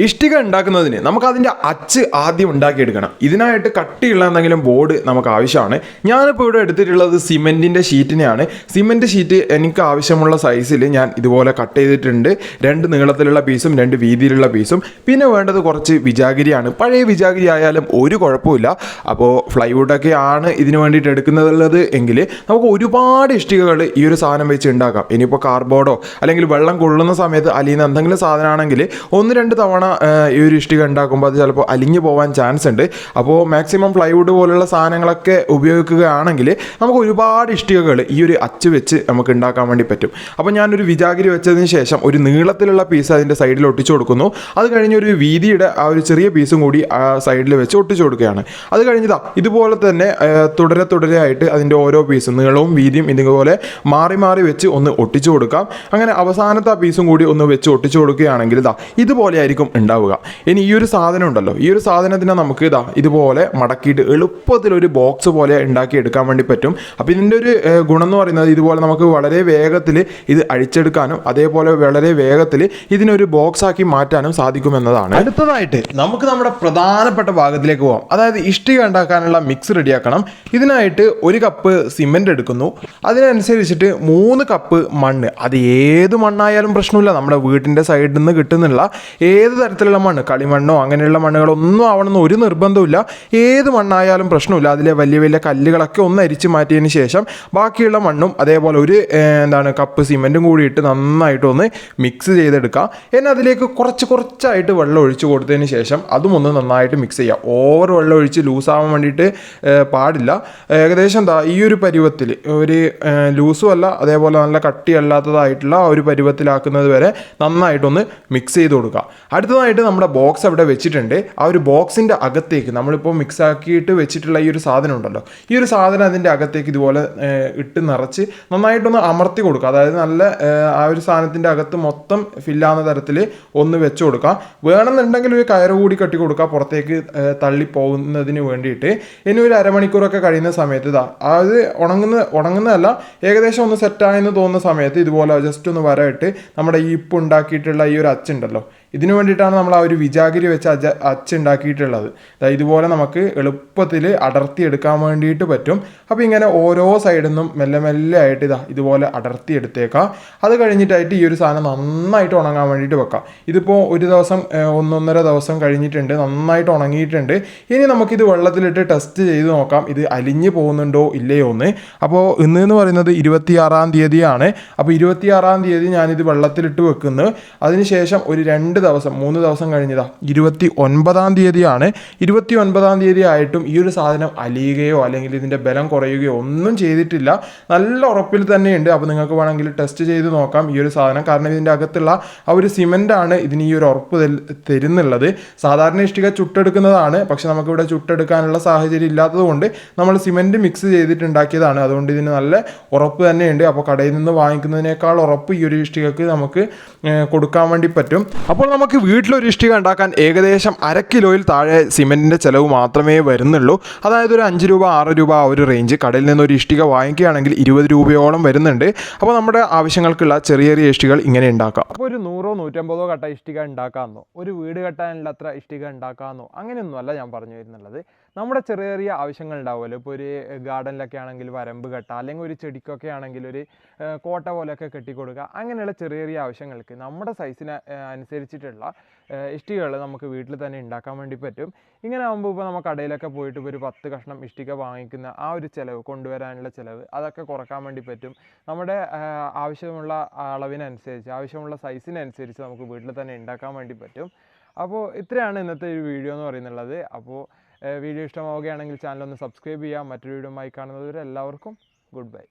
ഇഷ്ടിക ഉണ്ടാക്കുന്നതിന് നമുക്ക് അതിൻ്റെ അച്ച് ആദ്യം ഉണ്ടാക്കിയെടുക്കണം. ഇതിനായിട്ട് കട്ടിയുള്ള എന്തെങ്കിലും ബോർഡ് നമുക്ക് ആവശ്യമാണ്. ഞാനിപ്പോൾ ഇവിടെ എടുത്തിട്ടുള്ളത് സിമെൻറ്റിൻ്റെ ഷീറ്റിനെയാണ്. സിമെൻറ്റ് ഷീറ്റ് എനിക്ക് ആവശ്യമുള്ള സൈസിൽ ഞാൻ ഇതുപോലെ കട്ട് ചെയ്തിട്ടുണ്ട്. 2 നീളത്തിലുള്ള പീസും 2 വീതിയിലുള്ള പീസും. പിന്നെ വേണ്ടത് കുറച്ച് വിജാഗിരിയാണ്. പഴയ വിജാഗിരി ആയാലും ഒരു കുഴപ്പമില്ല. അപ്പോൾ ഫ്ലൈവുഡൊക്കെ ആണ് ഇതിന് വേണ്ടിയിട്ട് എടുക്കുന്നത് എങ്കിൽ നമുക്ക് ഒരുപാട് ഇഷ്ടികകൾ ഈ ഒരു സാധനം വെച്ച് ഉണ്ടാക്കാം. ഇനിയിപ്പോൾ കാർബോർഡോ അല്ലെങ്കിൽ വെള്ളം കൊള്ളുന്ന സമയത്ത് അലിയുന്ന എന്തെങ്കിലും സാധനമാണെങ്കിൽ 1-2 തവണ ഈ ഒരു ഇഷ്ടിക ഉണ്ടാക്കുമ്പോൾ അത് ചിലപ്പോൾ അലിഞ്ഞു പോകാൻ ചാൻസ് ഉണ്ട്. അപ്പോൾ മാക്സിമം പ്ലൈവുഡ് പോലുള്ള സാധനങ്ങളൊക്കെ ഉപയോഗിക്കുകയാണെങ്കിൽ നമുക്ക് ഒരുപാട് ഇഷ്ടികകൾ ഈ ഒരു അച്ച് വെച്ച് നമുക്ക് ഉണ്ടാക്കാൻ വേണ്ടി പറ്റും. അപ്പോൾ ഞാനൊരു വിജാഗിരി വെച്ചതിന് ശേഷം ഒരു നീളത്തിലുള്ള പീസ് അതിൻ്റെ സൈഡിൽ ഒട്ടിച്ചു കൊടുക്കുന്നു. അത് കഴിഞ്ഞ് ഒരു വീതിയുടെ ആ ഒരു ചെറിയ പീസും കൂടി ആ സൈഡിൽ വെച്ച് ഒട്ടിച്ചു കൊടുക്കുകയാണ്. അത് കഴിഞ്ഞതാ ഇതുപോലെ തന്നെ തുടരെയായിട്ട് അതിൻ്റെ ഓരോ പീസും നീളവും വീതിയും ഇതുപോലെ മാറി മാറി വെച്ച് ഒന്ന് ഒട്ടിച്ചു കൊടുക്കാം. അങ്ങനെ അവസാനത്തെ ആ പീസും കൂടി ഒന്ന് വെച്ച് ഒട്ടിച്ചു കൊടുക്കുകയാണെങ്കിൽ ഇതുപോലെ ആയിരിക്കും ഉണ്ടാവുക. ഇനി ഈ ഒരു സാധനം ഉണ്ടല്ലോ, ഈ ഒരു സാധനത്തിനെ നമുക്ക് ഇതുപോലെ മടക്കിയിട്ട് എളുപ്പത്തിൽ ഒരു ബോക്സ് പോലെ ഉണ്ടാക്കി എടുക്കാൻ വേണ്ടി പറ്റും. അപ്പോൾ ഇതിൻ്റെ ഒരു ഗുണം എന്ന് പറയുന്നത് ഇതുപോലെ നമുക്ക് വളരെ വേഗത്തിൽ ഇത് അഴിച്ചെടുക്കാനും അതേപോലെ വളരെ വേഗത്തിൽ ഇതിനൊരു ബോക്സ് ആക്കി മാറ്റാനും സാധിക്കുമെന്നതാണ്. അടുത്തതായിട്ട് നമുക്ക് നമ്മുടെ പ്രധാനപ്പെട്ട ഭാഗത്തിലേക്ക് പോകാം. അതായത് ഇഷ്ടിക ഉണ്ടാക്കാനുള്ള മിക്സ് റെഡിയാക്കണം. ഇതിനായിട്ട് 1 കപ്പ് സിമെൻ്റ് എടുക്കുന്നു. അതിനനുസരിച്ചിട്ട് 3 കപ്പ് മണ്ണ്. അത് ഏത് മണ്ണായാലും പ്രശ്നമില്ല. നമ്മുടെ വീട്ടിൻ്റെ സൈഡിൽ നിന്ന് കിട്ടുന്നുള്ള ഏത് തരത്തിലുള്ള മണ്ണ്, കളിമണ്ണോ അങ്ങനെയുള്ള മണ്ണുകളൊന്നും ആവണമെന്ന് ഒരു നിർബന്ധമില്ല. ഏത് മണ്ണായാലും പ്രശ്നമില്ല. അതിലെ വലിയ വലിയ കല്ലുകളൊക്കെ ഒന്ന് അരിച്ച് മാറ്റിയതിന് ശേഷം ബാക്കിയുള്ള മണ്ണും അതേപോലെ ഒരു കപ്പ് സിമെൻറ്റും കൂടി ഇട്ട് നന്നായിട്ടൊന്ന് മിക്സ് ചെയ്തെടുക്കുക. എന്നാൽ അതിലേക്ക് കുറച്ചായിട്ട് വെള്ളം ഒഴിച്ച് കൊടുത്തതിന് ശേഷം അതും ഒന്ന് നന്നായിട്ട് മിക്സ് ചെയ്യുക. ഓവർ വെള്ളം ഒഴിച്ച് ലൂസാവാൻ വേണ്ടിയിട്ട് പാടില്ല. ഏകദേശം ഈ ഒരു പരുവത്തിൽ ഒരു ലൂസും അല്ല അതേപോലെ നല്ല കട്ടിയല്ലാത്തതായിട്ടുള്ള ആ ഒരു പരുവത്തിലാക്കുന്നത് വരെ നന്നായിട്ടൊന്ന് മിക്സ് ചെയ്ത് കൊടുക്കുക. അടുത്തതായിട്ട് നമ്മുടെ ബോക്സ് അവിടെ വെച്ചിട്ടുണ്ട്. ആ ഒരു ബോക്സിൻ്റെ അകത്തേക്ക് നമ്മളിപ്പോൾ മിക്സ് ആക്കിയിട്ട് വെച്ചിട്ടുള്ള ഈ ഒരു സാധനം ഉണ്ടല്ലോ, ഈ ഒരു സാധനം അതിൻ്റെ അകത്തേക്ക് ഇതുപോലെ ഇട്ട് നിറച്ച് നന്നായിട്ടൊന്ന് അമർത്തി കൊടുക്കുക. അതായത് നല്ല ആ ഒരു സാധനത്തിൻ്റെ അകത്ത് മൊത്തം ഫില്ലാവുന്ന തരത്തിൽ ഒന്ന് വെച്ച് കൊടുക്കുക. വേണമെന്നുണ്ടെങ്കിൽ ഒരു കയറ് കൂടി കെട്ടി കൊടുക്കുക പുറത്തേക്ക് തള്ളിപ്പോകുന്നതിന് വേണ്ടിയിട്ട്. ഇനി ഒരു അരമണിക്കൂറൊക്കെ കഴിയുന്ന സമയത്ത് അത് ഉണങ്ങുന്നതല്ല, ഏകദേശം ഒന്ന് സെറ്റായെന്ന് തോന്നുന്ന സമയത്ത് ഇതുപോലെ ജസ്റ്റ് ഒന്ന് വരയിട്ട് നമ്മുടെ ഈ ഇപ്പ് ഉണ്ടാക്കിയിട്ടുള്ള ഈ ഒരു അച്ചുണ്ടല്ലോ, ഇതിനു വേണ്ടിയിട്ടാണ് നമ്മൾ ആ ഒരു വിജാഗിരി വെച്ച് അച്ചുണ്ടാക്കിയിട്ടുള്ളത്. ഇതുപോലെ നമുക്ക് എളുപ്പത്തിൽ അടർത്തിയെടുക്കാൻ വേണ്ടിയിട്ട് പറ്റും. അപ്പോൾ ഇങ്ങനെ ഓരോ സൈഡിൽ നിന്നും മെല്ലെ മെല്ലെ ആയിട്ട് ഇതുപോലെ അടർത്തിയെടുത്തേക്കാം. അത് കഴിഞ്ഞിട്ടായിട്ട് ഈ ഒരു സാധനം നന്നായിട്ട് ഉണങ്ങാൻ വേണ്ടിയിട്ട് വെക്കാം. ഇതിപ്പോൾ ഒരു ദിവസം 1-1.5 ദിവസം കഴിഞ്ഞിട്ടുണ്ട്, നന്നായിട്ട് ഉണങ്ങിയിട്ടുണ്ട്. ഇനി നമുക്കിത് വെള്ളത്തിലിട്ട് ടെസ്റ്റ് ചെയ്ത് നോക്കാം ഇത് അലിഞ്ഞു പോകുന്നുണ്ടോ ഇല്ലയോ എന്ന്. അപ്പോൾ ഇന്ന് പറയുന്നത് 26-ാം തീയതിയാണ്. അപ്പോൾ 26-ാം തീയതി ഞാനിത് വെള്ളത്തിലിട്ട് വെക്കുന്നു. അതിനുശേഷം ഒരു 3 ദിവസം കഴിഞ്ഞതാ 29-ാം തീയതിയാണ്. 29-ാം തീയതി ആയിട്ടും ഈ ഒരു സാധനം അലിയുകയോ അല്ലെങ്കിൽ ഇതിൻ്റെ ബലം കുറയുകയോ ഒന്നും ചെയ്തിട്ടില്ല. നല്ല ഉറപ്പിൽ തന്നെയുണ്ട്. അപ്പോൾ നിങ്ങൾക്ക് വേണമെങ്കിൽ ടെസ്റ്റ് ചെയ്ത് നോക്കാം ഈ ഒരു സാധനം. കാരണം ഇതിൻ്റെ അകത്തുള്ള ആ ഒരു സിമെൻ്റാണ് ഇതിന് ഈ ഒരു ഉറപ്പ് തരുന്നുള്ളത്. സാധാരണ ഇഷ്ടിക ചുട്ടെടുക്കുന്നതാണ്, പക്ഷെ നമുക്കിവിടെ ചുട്ടെടുക്കാനുള്ള സാഹചര്യം ഇല്ലാത്തത് കൊണ്ട് നമ്മൾ സിമെൻറ്റ് മിക്സ് ചെയ്തിട്ടുണ്ടാക്കിയതാണ്. അതുകൊണ്ട് ഇതിന് നല്ല ഉറപ്പ് തന്നെയുണ്ട്. അപ്പോൾ കടയിൽ നിന്ന് വാങ്ങിക്കുന്നതിനേക്കാൾ ഉറപ്പ് ഈ ഒരു ഇഷ്ടികക്ക് നമുക്ക് കൊടുക്കാൻ വേണ്ടി പറ്റും. അപ്പോൾ നമുക്ക് വീട്ടിലൊരു ഇഷ്ടിക ഉണ്ടാക്കാൻ ഏകദേശം 1/2 കിലോയിൽ താഴെ സിമെൻറ്റിൻ്റെ ചിലവ് മാത്രമേ വരുന്നുള്ളൂ. അതായത് ഒരു 5 രൂപ 6 രൂപ ആ ഒരു റേഞ്ച്. കടയിൽ നിന്നൊരു ഇഷ്ടിക വാങ്ങിക്കുകയാണെങ്കിൽ 20 രൂപയോളം വരുന്നുണ്ട്. അപ്പോൾ നമ്മുടെ ആവശ്യങ്ങൾക്കുള്ള ചെറിയ ചെറിയ ഇഷ്ടികൾ ഇങ്ങനെ ഉണ്ടാക്കാം. അപ്പോൾ ഒരു 100-150 കട്ട ഇഷ്ടിക ഉണ്ടാക്കാമെന്നോ ഒരു വീട് കെട്ടാനുള്ള അത്ര ഇഷ്ടിക ഉണ്ടാക്കാമെന്നോ അങ്ങനെയൊന്നും അല്ല ഞാൻ പറഞ്ഞു വരുന്നുള്ളത്. നമ്മുടെ ചെറിയ ചെറിയ ആവശ്യങ്ങൾ ഉണ്ടാവുമല്ലോ. ഇപ്പോൾ ഒരു ഗാർഡനിലൊക്കെ ആണെങ്കിൽ വരമ്പ് കെട്ടുക, അല്ലെങ്കിൽ ഒരു ചെടിക്കൊക്കെ ആണെങ്കിൽ ഒരു കോട്ട പോലെയൊക്കെ കെട്ടിക്കൊടുക്കുക. അങ്ങനെയുള്ള ചെറിയ ചെറിയ ആവശ്യങ്ങൾക്ക് നമ്മുടെ സൈസിന് അനുസരിച്ചിട്ടുള്ള ഇഷ്ടികകൾ നമുക്ക് വീട്ടിൽ തന്നെ ഉണ്ടാക്കാൻ വേണ്ടി പറ്റും. ഇങ്ങനെ ആകുമ്പോൾ ഇപ്പോൾ നമ്മൾ കടയിലൊക്കെ പോയിട്ട് ഒരു 10 കഷ്ണം ഇഷ്ടിക വാങ്ങിക്കുന്ന ആ ഒരു ചിലവ്, കൊണ്ടുവരാനുള്ള ചിലവ്, അതൊക്കെ കുറക്കാൻ വേണ്ടി പറ്റും. നമ്മുടെ ആവശ്യമുള്ള അളവിനനുസരിച്ച് ആവശ്യമുള്ള സൈസിനനുസരിച്ച് നമുക്ക് വീട്ടിൽ തന്നെ ഉണ്ടാക്കാൻ വേണ്ടി പറ്റും. അപ്പോൾ ഇത്രയാണ് ഇന്നത്തെ ഒരു വീഡിയോ എന്ന് പറയുന്നുള്ളത്. അപ്പോൾ വീഡിയോ ഇഷ്ടമാവുകയാണെങ്കിൽ ചാനൽ ഒന്ന് സബ്സ്ക്രൈബ് ചെയ്യുക. മറ്റൊരു വീഡിയോ ആയി കാണുന്നവരെ എല്ലാവർക്കും ഗുഡ് ബൈ.